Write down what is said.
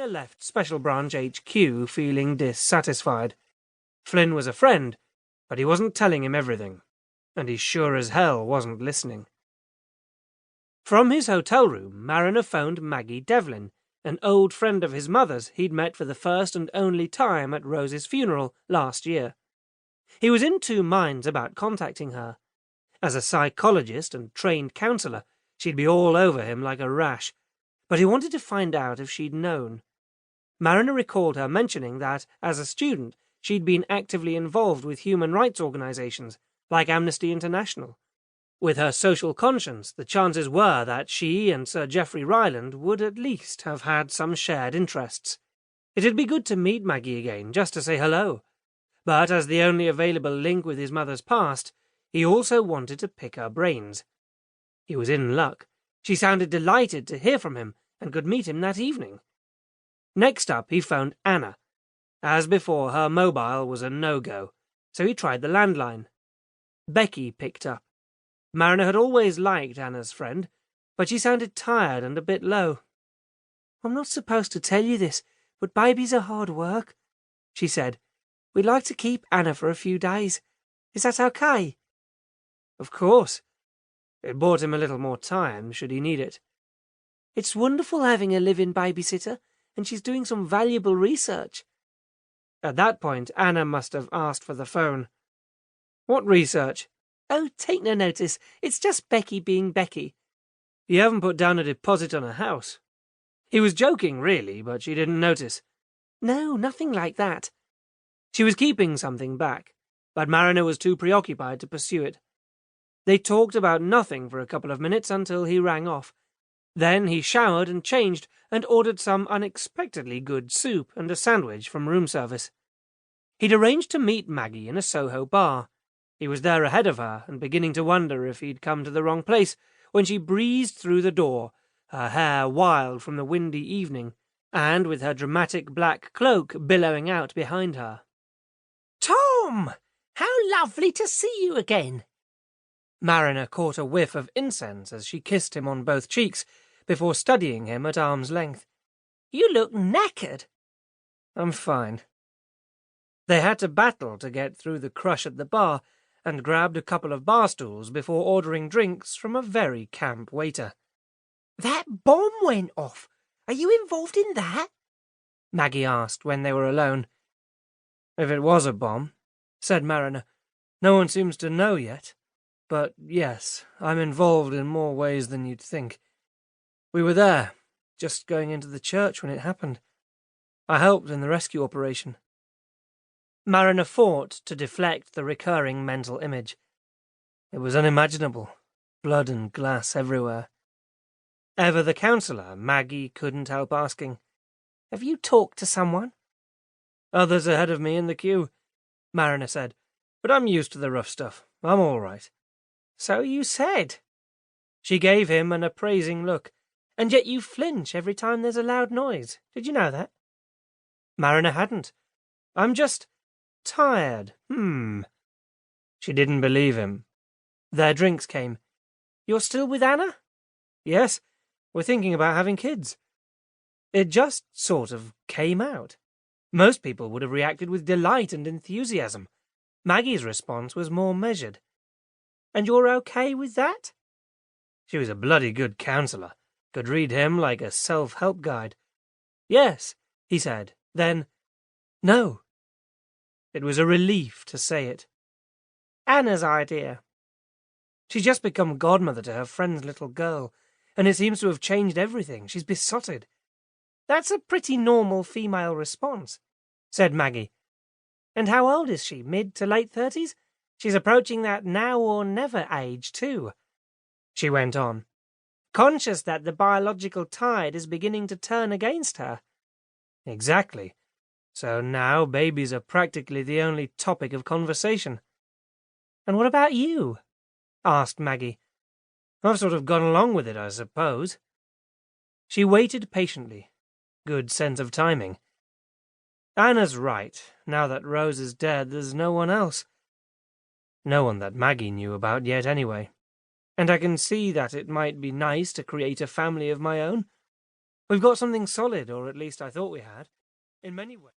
Mariner left Special Branch HQ feeling dissatisfied. Flynn was a friend, but he wasn't telling him everything, and he sure as hell wasn't listening. From his hotel room, Mariner phoned Maggie Devlin, an old friend of his mother's he'd met for the first and only time at Rose's funeral last year. He was in two minds about contacting her. As a psychologist and trained counsellor, she'd be all over him like a rash, but he wanted to find out if she'd known. Mariner recalled her mentioning that, as a student, she'd been actively involved with human rights organisations, like Amnesty International. With her social conscience, the chances were that she and Sir Geoffrey Ryland would at least have had some shared interests. It'd be good to meet Maggie again, just to say hello. But as the only available link with his mother's past, he also wanted to pick her brains. He was in luck. She sounded delighted to hear from him and could meet him that evening. Next up, he phoned Anna. As before, her mobile was a no-go, so he tried the landline. Becky picked up. Mariner had always liked Anna's friend, but she sounded tired and a bit low. "I'm not supposed to tell you this, but babies are hard work," she said. "We'd like to keep Anna for a few days. Is that okay?" Of course. It bought him a little more time, should he need it. "It's wonderful having a live-in babysitter, and she's doing some valuable research." At that point, Anna must have asked for the phone. "What research?" "Oh, take no notice. It's just Becky being Becky." "You haven't put down a deposit on a house." He was joking, really, but she didn't notice. "No, nothing like that." She was keeping something back, but Mariner was too preoccupied to pursue it. They talked about nothing for a couple of minutes until he rang off. Then he showered and changed and ordered some unexpectedly good soup and a sandwich from room service. He'd arranged to meet Maggie in a Soho bar. He was there ahead of her and beginning to wonder if he'd come to the wrong place when she breezed through the door, her hair wild from the windy evening, and with her dramatic black cloak billowing out behind her. "Tom! How lovely to see you again!" Mariner caught a whiff of incense as she kissed him on both cheeks before studying him at arm's length. "You look knackered." "I'm fine." They had to battle to get through the crush at the bar, and grabbed a couple of bar stools before ordering drinks from a very camp waiter. "That bomb went off. Are you involved in that?" Maggie asked when they were alone. "If it was a bomb," said Mariner. "No one seems to know yet. But yes, I'm involved in more ways than you'd think. We were there, just going into the church when it happened. I helped in the rescue operation." Mariner fought to deflect the recurring mental image. It was unimaginable, blood and glass everywhere. Ever the counsellor, Maggie couldn't help asking, "Have you talked to someone?" "Others ahead of me in the queue," Mariner said, "but I'm used to the rough stuff. I'm all right." "So you said." She gave him an appraising look. "And yet you flinch every time there's a loud noise. Did you know that?" Mariner hadn't. "I'm just tired. She didn't believe him. Their drinks came. "You're still with Anna?" "Yes, we're thinking about having kids." It just sort of came out. Most people would have reacted with delight and enthusiasm. Maggie's response was more measured. "And you're okay with that?" She was a bloody good counsellor. Could read him like a self-help guide. "Yes," he said. Then, "No." It was a relief to say it. "Anna's idea." She's just become godmother to her friend's little girl, and it seems to have changed everything. She's besotted." "That's a pretty normal female response," said Maggie. "And how old is she? Mid to late 30s? She's approaching that now or never age, too," she went on, conscious that the biological tide is beginning to turn against her. "Exactly. So now babies are practically the only topic of conversation." "And what about you?" asked Maggie. "I've sort of gone along with it, I suppose." She waited patiently. Good sense of timing. Anna's right. Now that Rose is dead, there's no one else. No one that Maggie knew about yet, anyway. And I can see that it might be nice to create a family of my own. We've got something solid, or at least I thought we had, in many ways.